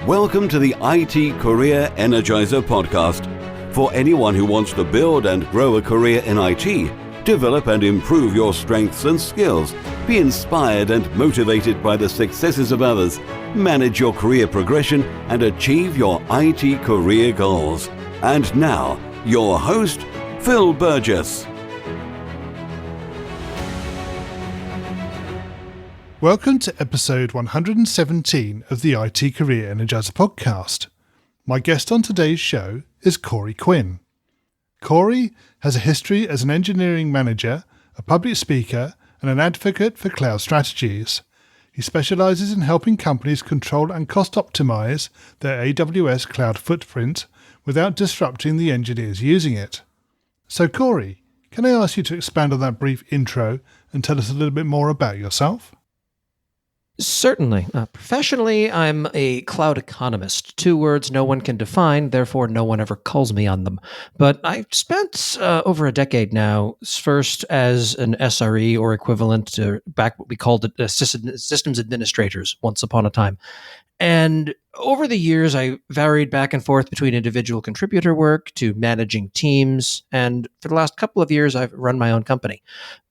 Welcome to the IT Career Energizer podcast. For anyone who wants to build and grow a career in IT, develop and improve your strengths and skills, be inspired and motivated by the successes of others, manage your career progression, and achieve your IT career goals. And now, your host, Phil Burgess. Welcome to episode 117 of the IT Career Energizer podcast. My guest on today's show is Corey Quinn. Corey has a history as an engineering manager, a public speaker, and an advocate for cloud strategies. He specializes in helping companies control and cost optimize their AWS cloud footprint without disrupting the engineers using it. So Corey, can I ask you to expand on that brief intro and tell us a little bit more about yourself? Certainly. Professionally, I'm a cloud economist. 2 words no one can define, therefore no one ever calls me on them. But I've spent over a decade now, first as an SRE or equivalent to back what we called it, systems administrators once upon a time. And over the years, I varied back and forth between individual contributor work to managing teams. And for the last couple of years, I've run my own company.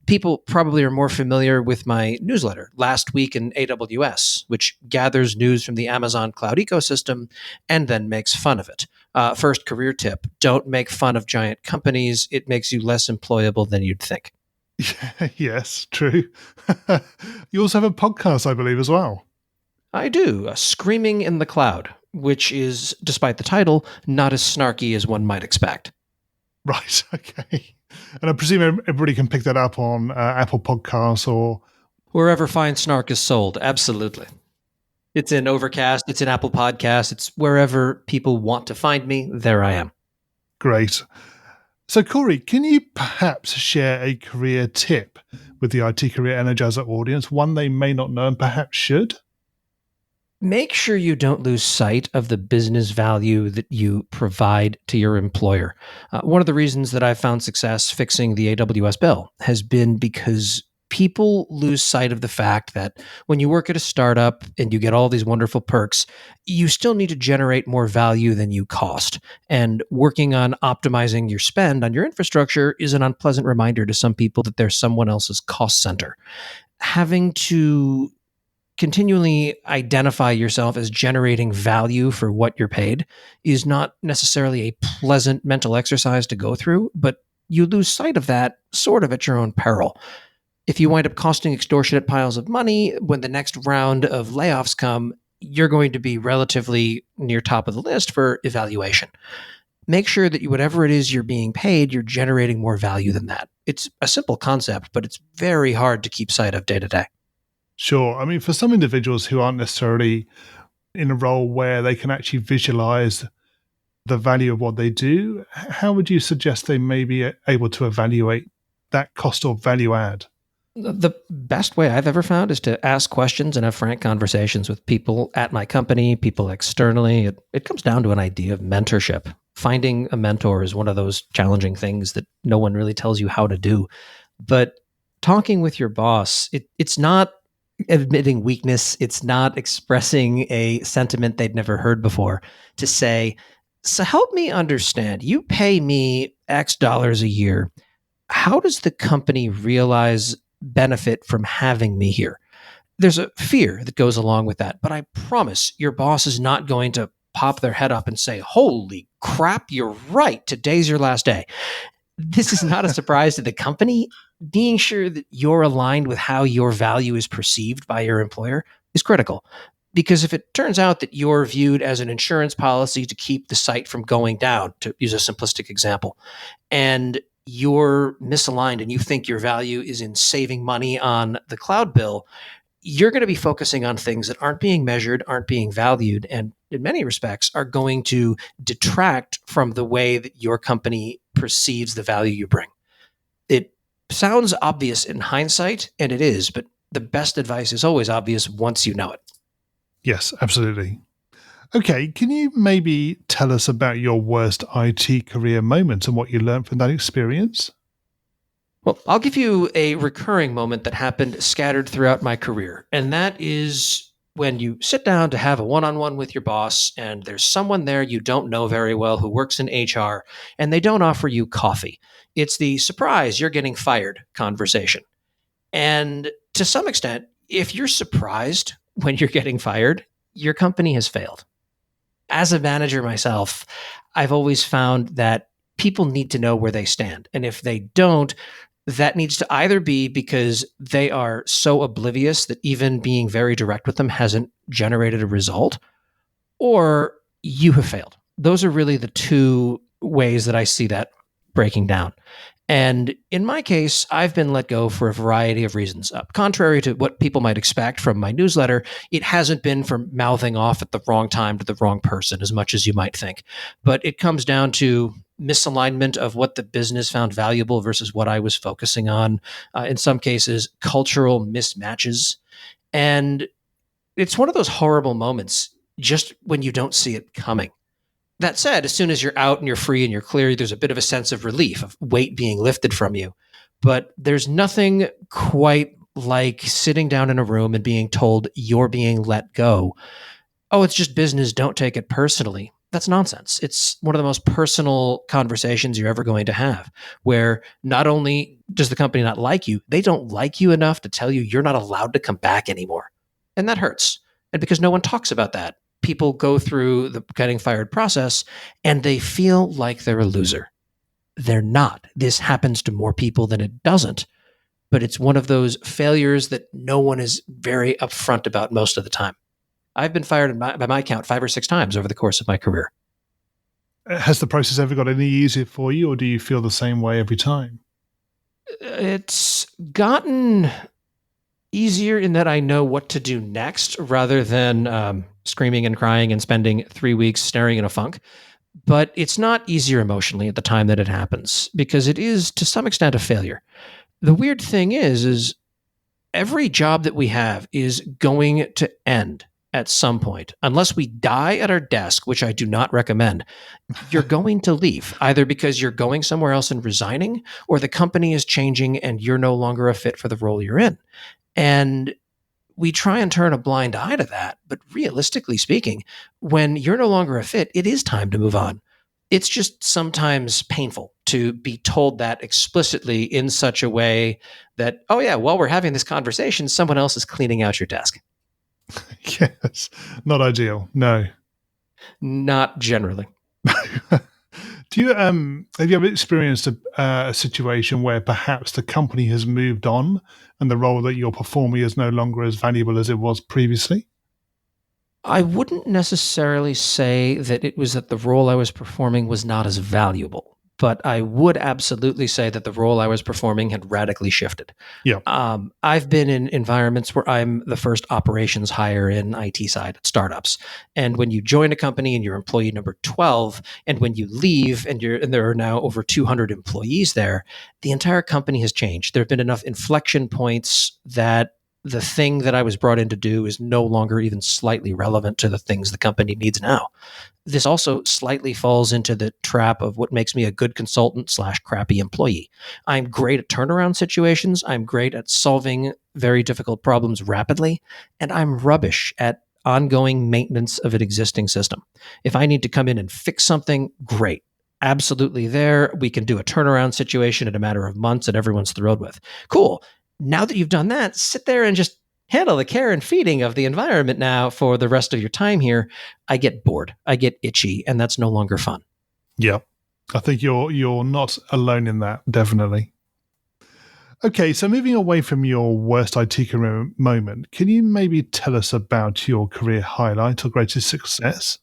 People probably are more familiar with my newsletter, Last Week in AWS, which gathers news from the Amazon cloud ecosystem and then makes fun of it. First career tip, don't make fun of giant companies. It makes you less employable than you'd think. Yes, true. You also have a podcast, I believe, as well. I do, Screaming in the Cloud, which is, despite the title, not as snarky as one might expect. Right, okay. And I presume everybody can pick that up on Apple Podcasts or... Wherever fine snark is sold, absolutely. It's in Overcast, it's in Apple Podcasts, it's wherever people want to find me, there I am. Great. So Corey, can you perhaps share a career tip with the IT Career Energizer audience, one they may not know and perhaps should? Make sure you don't lose sight of the business value that you provide to your employer. One of the reasons that I've found success fixing the AWS bill has been because people lose sight of the fact that when you work at a startup and you get all these wonderful perks, you still need to generate more value than you cost. And working on optimizing your spend on your infrastructure is an unpleasant reminder to some people that they're someone else's cost center. Having to continually identify yourself as generating value for what you're paid is not necessarily a pleasant mental exercise to go through, but you lose sight of that sort of at your own peril. If you wind up costing extortionate piles of money, when the next round of layoffs come, you're going to be relatively near top of the list for evaluation. Make sure that whatever it is you're being paid, you're generating more value than that. It's a simple concept, but it's very hard to keep sight of day to day. Sure. I mean, for some individuals who aren't necessarily in a role where they can actually visualize the value of what they do, how would you suggest they may be able to evaluate that cost or value add? The best way I've ever found is to ask questions and have frank conversations with people at my company, people externally. It comes down to an idea of mentorship. Finding a mentor is one of those challenging things that no one really tells you how to do. But talking with your boss, it's not admitting weakness. It's not expressing a sentiment they'd never heard before to say, so help me understand, you pay me X dollars a year. How does the company realize benefit from having me here? There's a fear that goes along with that, but I promise your boss is not going to pop their head up and say, holy crap, you're right. Today's your last day. This is not a surprise to the company. Being sure that you're aligned with how your value is perceived by your employer is critical. Because if it turns out that you're viewed as an insurance policy to keep the site from going down, to use a simplistic example, and you're misaligned and you think your value is in saving money on the cloud bill, you're going to be focusing on things that aren't being measured, aren't being valued, and in many respects are going to detract from the way that your company perceives the value you bring. It sounds obvious in hindsight, and it is, but the best advice is always obvious once you know it. Yes, absolutely. Okay, can you maybe tell us about your worst IT career moment and what you learned from that experience? Well, I'll give you a recurring moment that happened scattered throughout my career, and that is when you sit down to have a one-on-one with your boss and there's someone there you don't know very well who works in HR and they don't offer you coffee. It's the surprise you're getting fired conversation. And to some extent, if you're surprised when you're getting fired, your company has failed. As a manager myself, I've always found that people need to know where they stand. And if they don't, that needs to either be because they are so oblivious that even being very direct with them hasn't generated a result, or you have failed. Those are really the two ways that I see that breaking down. And in my case, I've been let go for a variety of reasons. Contrary to what people might expect from my newsletter, it hasn't been for mouthing off at the wrong time to the wrong person as much as you might think. But it comes down to misalignment of what the business found valuable versus what I was focusing on. In some cases, cultural mismatches. And it's one of those horrible moments just when you don't see it coming. That said, as soon as you're out and you're free and you're clear, there's a bit of a sense of relief, of weight being lifted from you. But there's nothing quite like sitting down in a room and being told you're being let go. Oh, it's just business. Don't take it personally. That's nonsense. It's one of the most personal conversations you're ever going to have, where not only does the company not like you, they don't like you enough to tell you you're not allowed to come back anymore. And that hurts. And because no one talks about that, people go through the getting fired process and they feel like they're a loser. They're not. This happens to more people than it doesn't. But it's one of those failures that no one is very upfront about most of the time. I've been fired by my count 5 or 6 times over the course of my career. Has the process ever got any easier for you, or do you feel the same way every time? It's gotten easier in that I know what to do next rather than screaming and crying and spending 3 weeks staring in a funk. But it's not easier emotionally at the time that it happens because it is to some extent a failure. The weird thing is every job that we have is going to end at some point. Unless we die at our desk, which I do not recommend, you're going to leave, either because you're going somewhere else and resigning, or the company is changing and you're no longer a fit for the role you're in. And we try and turn a blind eye to that. But realistically speaking, when you're no longer a fit, it is time to move on. It's just sometimes painful to be told that explicitly in such a way that, oh yeah, while we're having this conversation, someone else is cleaning out your desk. Yes, not ideal. No, not generally. Do you have you ever experienced a situation where perhaps the company has moved on and the role that you're performing is no longer as valuable as it was previously? I wouldn't necessarily say that it was that the role I was performing was not as valuable, but I would absolutely say that the role I was performing had radically shifted. Yeah. I've been in environments where I'm the first operations hire in IT side at startups. And when you join a company and you're employee number 12, and when you leave and there are now over 200 employees there, the entire company has changed. There have been enough inflection points that the thing that I was brought in to do is no longer even slightly relevant to the things the company needs now. This also slightly falls into the trap of what makes me a good consultant / crappy employee. I'm great at turnaround situations. I'm great at solving very difficult problems rapidly, and I'm rubbish at ongoing maintenance of an existing system. If I need to come in and fix something, great. Absolutely there. We can do a turnaround situation in a matter of months and everyone's thrilled with. Cool. Now that you've done that, sit there and just handle the care and feeding of the environment now for the rest of your time here. I get bored. I get itchy, and that's no longer fun. Yeah. I think you're not alone in that, definitely. Okay, so moving away from your worst IT career moment, can you maybe tell us about your career highlight or greatest success?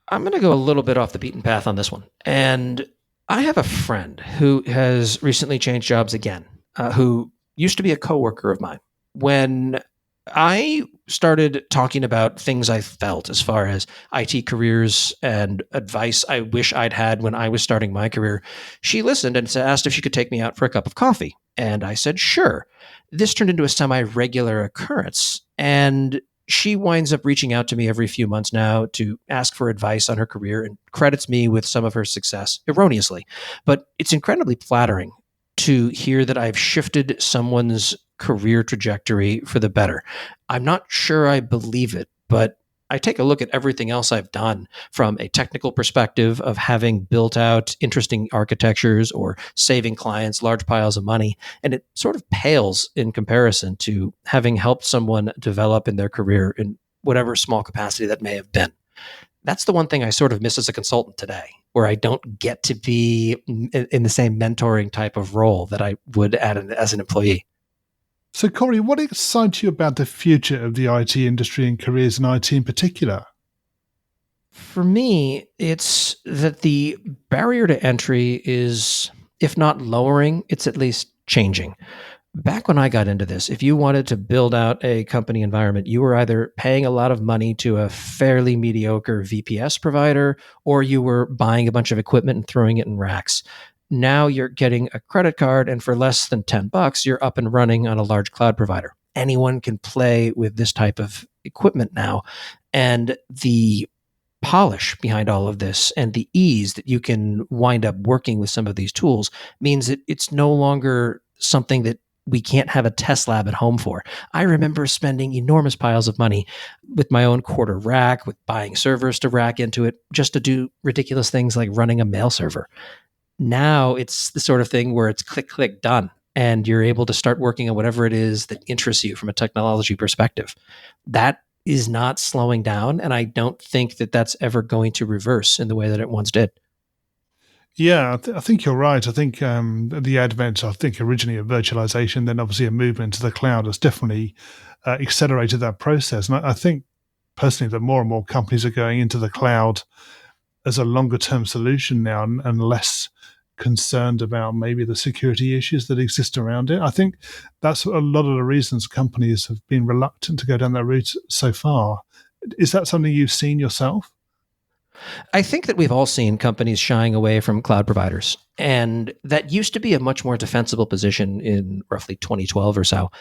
I'm going to go a little bit off the beaten path on this one. And I have a friend who has recently changed jobs again, who used to be a coworker of mine. When I started talking about things I felt as far as IT careers and advice I wish I'd had when I was starting my career, she listened and asked if she could take me out for a cup of coffee. And I said, sure. This turned into a semi-regular occurrence. And she winds up reaching out to me every few months now to ask for advice on her career and credits me with some of her success erroneously. But it's incredibly flattering to hear that I've shifted someone's career trajectory for the better. I'm not sure I believe it, but I take a look at everything else I've done from a technical perspective of having built out interesting architectures or saving clients large piles of money, and it sort of pales in comparison to having helped someone develop in their career in whatever small capacity that may have been. That's the one thing I sort of miss as a consultant today, where I don't get to be in the same mentoring type of role that I would as an employee. So, Corey, what excites you about the future of the IT industry and careers in IT in particular? For me, it's that the barrier to entry is, if not lowering, it's at least changing. Back when I got into this, if you wanted to build out a company environment, you were either paying a lot of money to a fairly mediocre VPS provider, or you were buying a bunch of equipment and throwing it in racks. Now you're getting a credit card, and for less than $10, you're up and running on a large cloud provider. Anyone can play with this type of equipment now. And the polish behind all of this and the ease that you can wind up working with some of these tools means that it's no longer something that we can't have a test lab at home for. I remember spending enormous piles of money with my own quarter rack, with buying servers to rack into it, just to do ridiculous things like running a mail server. Now it's the sort of thing where it's click, click, done. And you're able to start working on whatever it is that interests you from a technology perspective. That is not slowing down. And I don't think that that's ever going to reverse in the way that it once did. Yeah, I think you're right. I think the advent, originally of virtualization, then obviously a movement to the cloud has definitely accelerated that process. And I think personally that more and more companies are going into the cloud as a longer term solution now and less concerned about maybe the security issues that exist around it. I think that's a lot of the reasons companies have been reluctant to go down that route so far. Is that something you've seen yourself? I think that we've all seen companies shying away from cloud providers. And that used to be a much more defensible position in roughly 2012 or so.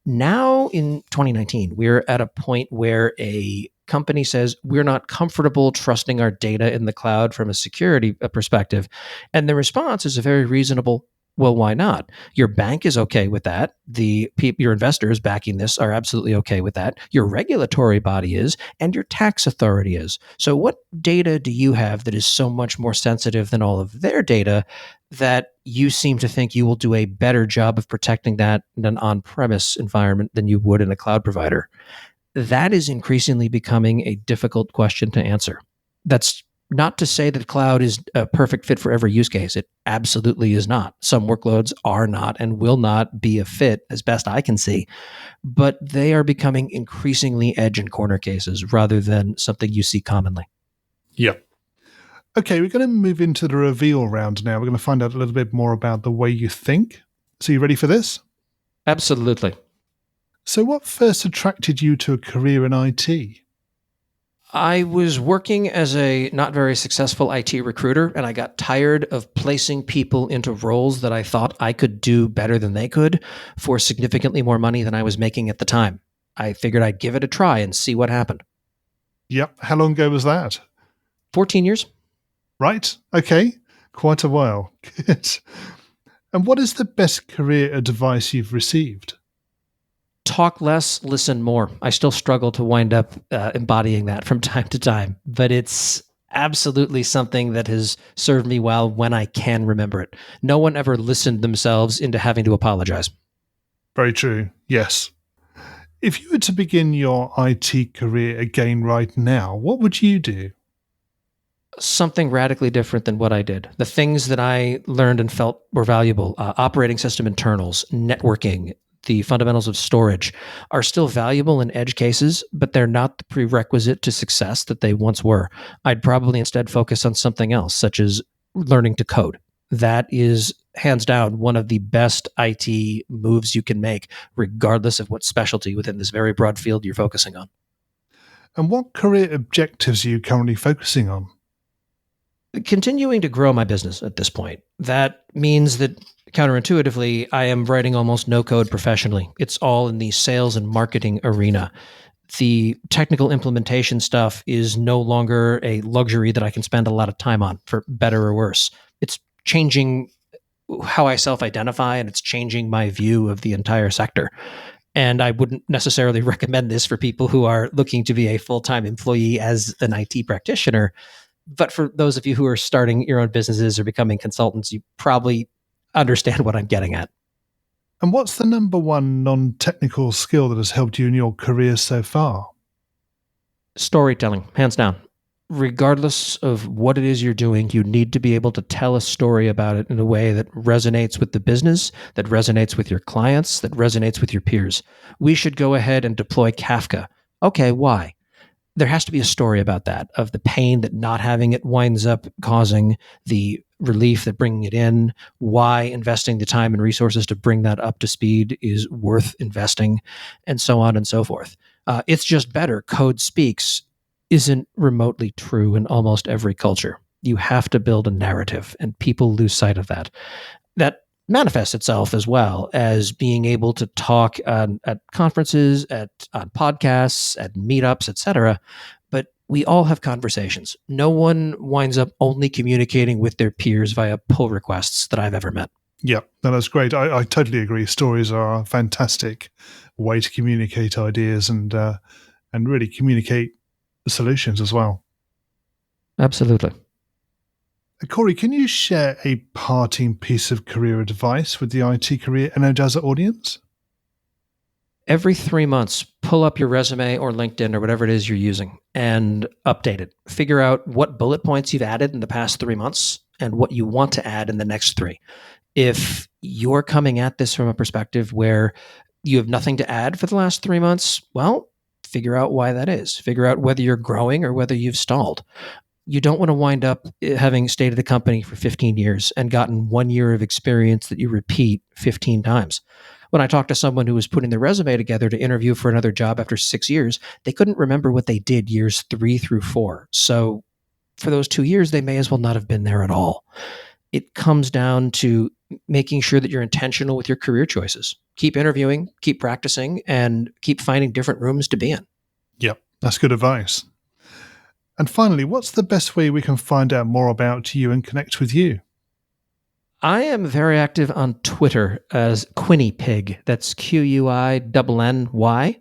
Now in 2019, we're at a point where a company says we're not comfortable trusting our data in the cloud from a security perspective. And the response is a very reasonable, well, why not? Your bank is okay with that. Your investors backing this are absolutely okay with that. Your regulatory body is, and your tax authority is. So what data do you have that is so much more sensitive than all of their data that you seem to think you will do a better job of protecting that in an on-premise environment than you would in a cloud provider? That is increasingly becoming a difficult question to answer. That's not to say that cloud is a perfect fit for every use case. It absolutely is not. Some workloads are not and will not be a fit, as best I can see. But they are becoming increasingly edge and corner cases rather than something you see commonly. Yep. Okay, we're going to move into the reveal round now. We're going to find out a little bit more about the way you think. So you ready for this? Absolutely. So what first attracted you to a career in IT? I was working as a not very successful IT recruiter, and I got tired of placing people into roles that I thought I could do better than they could for significantly more money than I was making at the time. I figured I'd give it a try and see what happened. Yep. How long ago was that? 14 years. Right. Okay. Quite a while. Good. And what is the best career advice you've received? Talk less, listen more. I still struggle to wind up embodying that from time to time, but it's absolutely something that has served me well when I can remember it. No one ever listened themselves into having to apologize. Very true. Yes. If you were to begin your IT career again right now, what would you do? Something radically different than what I did. The things that I learned and felt were valuable, operating system internals, networking, the fundamentals of storage are still valuable in edge cases, but they're not the prerequisite to success that they once were. I'd probably instead focus on something else, such as learning to code. That is hands down one of the best IT moves you can make, regardless of what specialty within this very broad field you're focusing on. And what career objectives are you currently focusing on? Continuing to grow my business at this point. That means that counterintuitively, I am writing almost no code professionally. It's all in the sales and marketing arena. The technical implementation stuff is no longer a luxury that I can spend a lot of time on, for better or worse. It's changing how I self-identify, and it's changing my view of the entire sector. And I wouldn't necessarily recommend this for people who are looking to be a full-time employee as an IT practitioner. But for those of you who are starting your own businesses or becoming consultants, you probably understand what I'm getting at. And what's the number one non-technical skill that has helped you in your career so far? Storytelling, hands down. Regardless of what it is you're doing, you need to be able to tell a story about it in a way that resonates with the business, that resonates with your clients, that resonates with your peers. We should go ahead and deploy Kafka. Okay, why? There has to be a story about that, of the pain that not having it winds up causing, the relief that bringing it in, why investing the time and resources to bring that up to speed is worth investing, and so on and so forth. It's just better. Code speaks isn't remotely true in almost every culture. You have to build a narrative, and people lose sight of that. That manifests itself as well as being able to talk at conferences, on podcasts, at meetups, etc. But we all have conversations. No one winds up only communicating with their peers via pull requests that I've ever met. Yeah, no, that's great. I totally agree. Stories are a fantastic way to communicate ideas and really communicate solutions as well. Absolutely. Corey, can you share a parting piece of career advice with the IT Career Energizer audience? Every 3 months, pull up your resume or LinkedIn or whatever it is you're using and update it. Figure out what bullet points you've added in the past 3 months and what you want to add in the next 3. If you're coming at this from a perspective where you have nothing to add for the last 3 months, well, figure out why that is. Figure out whether you're growing or whether you've stalled. You don't want to wind up having stayed at a company for 15 years and gotten 1 year of experience that you repeat 15 times. When I talked to someone who was putting their resume together to interview for another job after 6 years, they couldn't remember what they did years 3 through 4. So for those 2 years, they may as well not have been there at all. It comes down to making sure that you're intentional with your career choices. Keep interviewing, keep practicing, and keep finding different rooms to be in. Yep, that's good advice. And finally, what's the best way we can find out more about you and connect with you? I am very active on Twitter as QuinnyPig. That's QuinnyPig.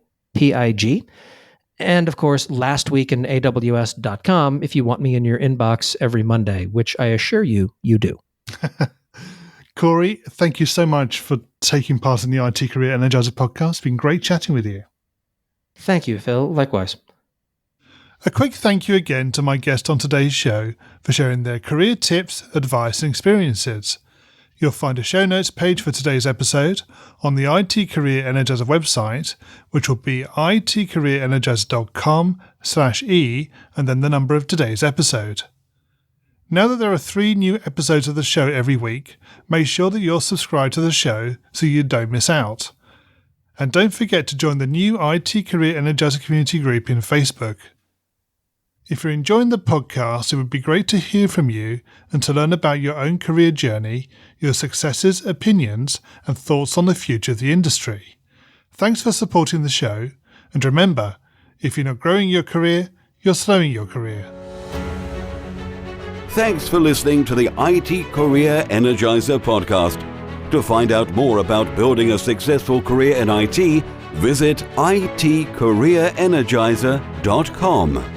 And of course, last week in AWS.com if you want me in your inbox every Monday, which I assure you, you do. Corey, thank you so much for taking part in the IT Career Energizer podcast. It's been great chatting with you. Thank you, Phil. Likewise. A quick thank you again to my guest on today's show for sharing their career tips, advice, and experiences. You'll find a show notes page for today's episode on the IT Career Energizer website, which will be itcareerenergizer.com/e and then the number of today's episode. Now that there are 3 new episodes of the show every week, make sure that you're subscribed to the show so you don't miss out. And don't forget to join the new IT Career Energizer community group in Facebook. If you're enjoying the podcast, it would be great to hear from you and to learn about your own career journey, your successes, opinions, and thoughts on the future of the industry. Thanks for supporting the show, and remember, if you're not growing your career, you're slowing your career. Thanks for listening to the IT Career Energizer podcast. To find out more about building a successful career in IT, visit itcareerenergizer.com.